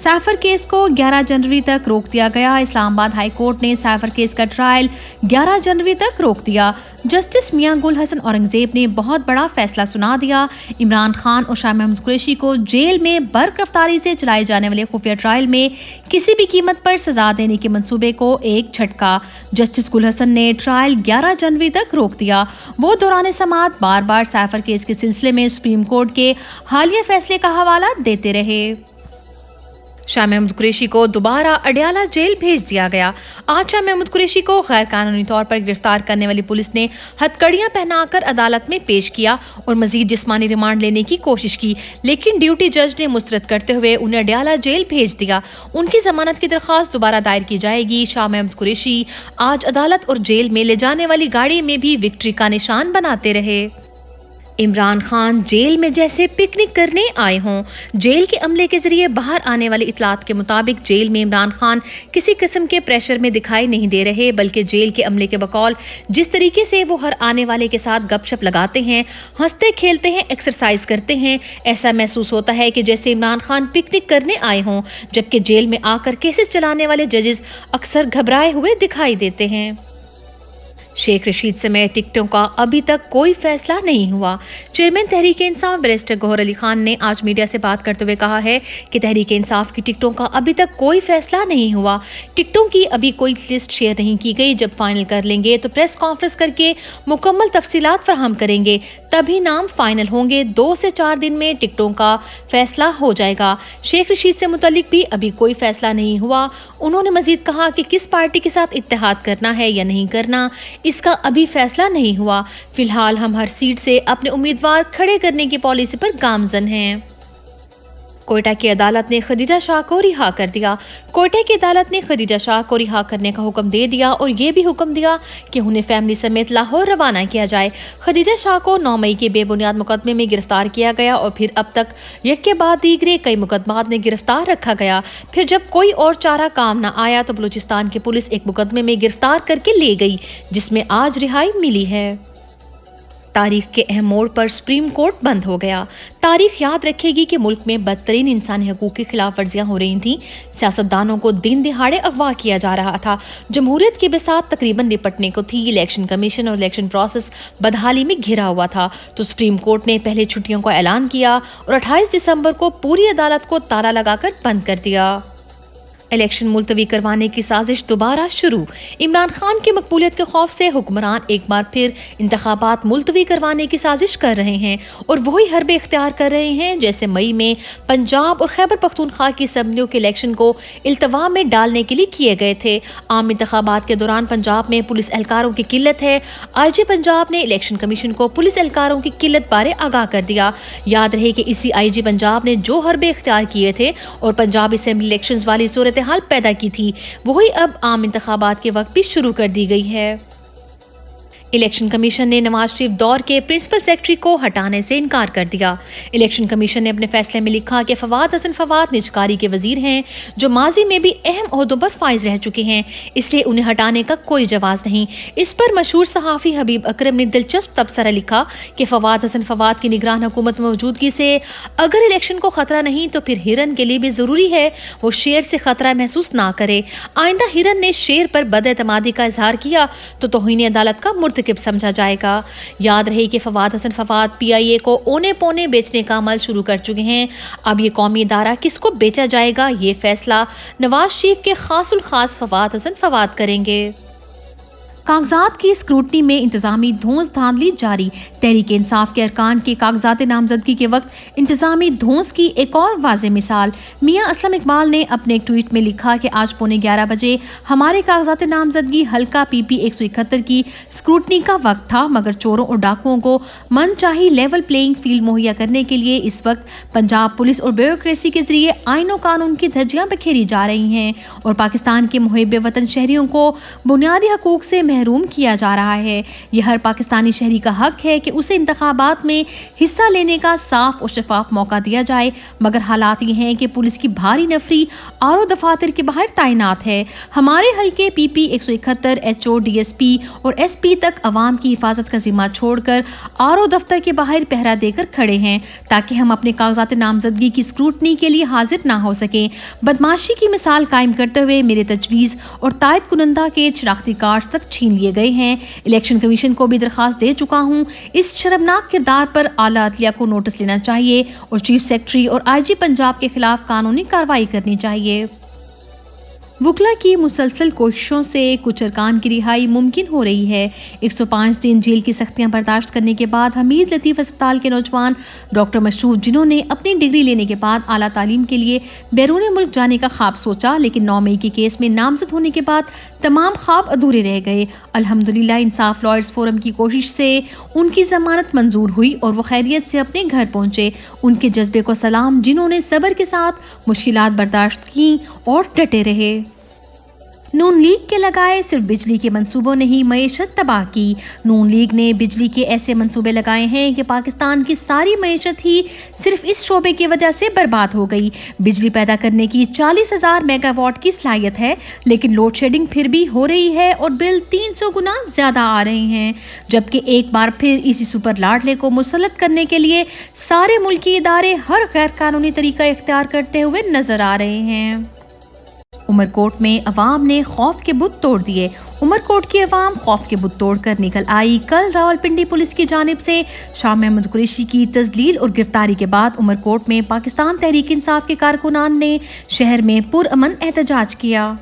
सैफर case को 11 जनवरी तक रोक दिया गया। इस्लामाबाद हाई कोर्ट ने सैफर केस का ट्रायल 11 जनवरी तक रोक दिया। जस्टिस मियां गुल हसन औरंगजेब ने बहुत बड़ा फैसला सुना दिया। इमरान खान और शाह महमूद कुरैशी को जेल में बरगिरफ्तारी से चलाए जाने वाले खुफिया ट्रायल में किसी भी कीमत पर सजा देने के मंसूबे को एक झटका। जस्टिस गुल हसन ने ट्रायल 11 जनवरी तक रोक दिया। वो दौरान समाअत बार बार सैफर केस के सिलसिले में सुप्रीम कोर्ट के हालिया फैसले का हवाला देते रहे। शाह महमूद कुरैशी को दोबारा अडयाला जेल भेज दिया गया। आज शाह महमूद कुरैशी को गैर कानूनी तौर पर गिरफ्तार करने वाली पुलिस ने हथकड़ियां पहनाकर अदालत में पेश किया और मजीद जिस्मानी रिमांड लेने की कोशिश की, लेकिन ड्यूटी जज ने मुस्तरद करते हुए उन्हें अडयाला जेल भेज दिया। उनकी जमानत की दरख्वास्त दोबारा दायर की जाएगी। शाह महमूद कुरैशी आज अदालत और जेल में ले जाने वाली गाड़ी में भी विक्ट्री का निशान बनाते रहे। इमरान खान जेल में जैसे पिकनिक करने आए हों। जेल के अमले के जरिए बाहर आने वाली इतलात के मुताबिक जेल में इमरान खान किसी किस्म के प्रेशर में दिखाई नहीं दे रहे, बल्कि जेल के अमले के बकौल जिस तरीके से वो हर आने वाले के साथ गपशप लगाते हैं, हंसते खेलते हैं, एक्सरसाइज करते हैं, ऐसा महसूस होता है कि जैसे इमरान खान पिकनिक करने आए हों। जबकि जेल में आकर केसेस चलाने वाले जजेस अक्सर घबराए हुए दिखाई देते हैं। शेख रशीद समेत टिकटों का अभी तक कोई फैसला नहीं हुआ। चेयरमैन तहरीक इंसाफ बैरिस्टर गौहर अली खान ने आज मीडिया से बात करते हुए कहा है कि तहरीक इंसाफ की टिकटों का अभी तक कोई फैसला नहीं हुआ। टिकटों की अभी कोई लिस्ट शेयर नहीं की गई। जब फाइनल कर लेंगे तो प्रेस कॉन्फ्रेंस करके मुकम्मल तफसीलात फराहम करेंगे, तभी नाम फाइनल होंगे। 2 से 4 दिन में टिकटों का फैसला हो जाएगा। शेख रशीद से मुतल्लिक भी अभी कोई फैसला नहीं हुआ। उन्होंने मजीद कहा कि किस पार्टी के साथ इत्तेहाद करना है या नहीं करना, इसका अभी फैसला नहीं हुआ। फिलहाल हम हर सीट से अपने उम्मीदवार खड़े करने की पॉलिसी पर गामजन हैं। कोयटा की अदालत ने खदीजा शाह को रिहा कर दिया। कोयटा की अदालत ने खदीजा शाह को रिहा करने का हुक्म दे दिया और ये भी हुक्म दिया कि उन्हें फैमिली समेत लाहौर रवाना किया जाए। खदीजा शाह को 9 मई के बेबुनियाद मुकदमे में गिरफ्तार किया गया और फिर अब तक एक के बाद दीगरे कई मुकदमात में गिरफ्तार रखा गया। फिर जब कोई और चारा काम न आया तो बलूचिस्तान की पुलिस एक मुकदमे में गिरफ्तार करके ले गई, जिसमें आज रिहाई मिली है। तारीख के अहम मोड़ पर सुप्रीम कोर्ट बंद हो गया। तारीख याद रखेगी कि मुल्क में बदतरीन इंसानी हकूक़ की खिलाफ वर्जियाँ हो रही थीं। सियासतदानों को दिन दिहाड़े अगवा किया जा रहा था। जमहूरियत की बिसात तकरीबन निपटने को थी। इलेक्शन कमीशन और इलेक्शन प्रोसेस बदहाली में घिरा हुआ था, तो सुप्रीम कोर्ट ने पहले छुट्टियों का ऐलान किया और 28 दिसंबर को पूरी अदालत को ताला लगाकर बंद कर दिया। इलेक्शन मुलतवी करवाने की साजिश दोबारा शुरू। इमरान खान की मकबूलियत के खौफ से हुक्मरान एक बार फिर इंतखाबात मुलतवी करवाने की साजिश कर रहे हैं और वही हरबे इख्तियार कर रहे हैं जैसे मई में पंजाब और खैबर पख्तूनख्वा की असम्बलियों के इलेक्शन को इल्तवा में डालने के लिए किए गए थे। आम इंतखाबात के दौरान पंजाब में पुलिस एहलकारों की किल्लत है। IG पंजाब ने इलेक्शन कमीशन को पुलिस एहलकारों की किल्लत बारे आगाह कर दिया। याद रहे कि इसी IG पंजाब ने जो हरबे इख्तियार किए थे और पंजाब असेंबली इलेक्शंस वाली सूरत हाल पैदा की थी, वही अब आम इंतखाबात के वक्त भी शुरू कर दी गई है। इलेक्शन कमीशन ने नवाज शरीफ दौर के प्रिंसिपल सेक्रेटरी को हटाने से इनकार कर दिया। इलेक्शन कमीशन ने अपने फैसले में लिखा कि फवाद हसन फवाद निजकारी के वजीर हैं, जो माजी में भी अहम ओहदों पर फाइज रह चुके हैं, इसलिए उन्हें हटाने का कोई जवाज नहीं। इस पर मशहूर सहाफ़ी हबीब अकरम ने दिलचस्प तबसरा लिखा कि फवाद हसन फवाद की निगरान हुकूमत मौजूदगी से अगर इलेक्शन को खतरा नहीं तो फिर हिरन के लिए भी ज़रूरी है वो शेर से खतरा महसूस ना करे। आइंदा हिरन ने शेर पर बदएतमादी का इजहार किया तो तौहीन अदालत का मुर्तकिब समझा जाएगा। याद रहे कि फवाद हसन फवाद PIA को ओने पोने बेचने का अमल शुरू कर चुके हैं। अब ये कौमी इदारा किसको बेचा जाएगा, ये फैसला नवाज शरीफ के खासुल खास फवाद हसन फवाद करेंगे। कागजात की स्क्रूटनी में इंतजामी धौंस धांधली जारी। तहरीक इंसाफ के अरकान के कागजात नामजदगी के वक्त इंतजामी धौंस की एक और वाज़ेह मिसाल। मियां असलम इकबाल ने अपने एक ट्वीट में लिखा कि आज पौने 11 बजे हमारे कागजात नामजदगी हल्का PP 171 की स्क्रूटनी का वक्त था, मगर चोरों और डाकुओं को मनचाही लेवल प्लेइंग फील्ड मुहैया करने के लिए इस वक्त पंजाब पुलिस और ब्यूरोक्रेसी के जरिए आईन और कानून की धज्जियां बिखेरी जा रही हैं और पाकिस्तान के मुहिब वतन शहरियों को बुनियादी हकूक से محروم کیا جا رہا ہے۔ یہ ہر پاکستانی شہری کا حق ہے کہ اسے انتخابات میں حصہ لینے کا صاف اور شفاف موقع دیا جائے، مگر حالات یہ ہیں کہ پولیس کی بھاری نفری آرو دفاتر کے باہر تعینات ہے۔ ہمارے حلقے P P 171 H O D S P اور ایس پی تک عوام کی حفاظت کا ذمہ چھوڑ کر آرو دفتر کے باہر پہرا دے کر کھڑے ہیں تاکہ ہم اپنے کاغذات نامزدگی کی اسکروٹنی کے لیے حاضر نہ ہو سکیں۔ بدماشی کی مثال قائم کرتے ہوئے میرے تجویز اور تائید کنندہ کے شناختی کارڈز تک چھین لیے گئے ہیں۔ الیکشن کمیشن کو بھی درخواست دے چکا ہوں۔ اس شرمناک کردار پر اعلیٰ عدلیہ کو نوٹس لینا چاہیے اور چیف سیکرٹری اور آئی جی پنجاب کے خلاف قانونی کارروائی کرنی چاہیے۔ وکلا کی مسلسل کوششوں سے کچھ ارکان کی رہائی ممکن ہو رہی ہے۔ 105 دن جیل کی سختیاں برداشت کرنے کے بعد حمید لطیف اسپتال کے نوجوان ڈاکٹر مشروف، جنہوں نے اپنی ڈگری لینے کے بعد اعلیٰ تعلیم کے لیے بیرون ملک جانے کا خواب سوچا، لیکن 9 مئی کے کیس میں نامزد ہونے کے بعد تمام خواب ادھورے رہ گئے۔ الحمدللہ انصاف لائرز فورم کی کوشش سے ان کی ضمانت منظور ہوئی اور وہ خیریت سے اپنے گھر پہنچے۔ ان کے جذبے کو سلام، جنہوں نے صبر کے ساتھ مشکلات برداشت کیں اور ڈٹے رہے۔ نون لیگ کے لگائے صرف بجلی کے منصوبوں نے ہی معیشت تباہ کی۔ نون لیگ نے بجلی کے ایسے منصوبے لگائے ہیں کہ پاکستان کی ساری معیشت ہی صرف اس شعبے کی وجہ سے برباد ہو گئی۔ بجلی پیدا کرنے کی 40,000 میگا واٹ کی صلاحیت ہے، لیکن لوڈ شیڈنگ پھر بھی ہو رہی ہے اور بل 300 گنا زیادہ آ رہے ہیں، جبکہ ایک بار پھر اسی سپر لاڈلے کو مسلط کرنے کے لیے سارے ملکی ادارے ہر غیر قانونی طریقہ اختیار کرتے ہوئے نظر آ رہے ہیں۔ عمرکوٹ میں عوام نے خوف کے بت توڑ دیے۔ عمرکوٹ کی عوام خوف کے بت توڑ کر نکل آئی۔ کل راولپنڈی پولیس کی جانب سے شاہ محمود قریشی کی تذلیل اور گرفتاری کے بعد عمرکوٹ میں پاکستان تحریک انصاف کے کارکنان نے شہر میں پرامن احتجاج کیا۔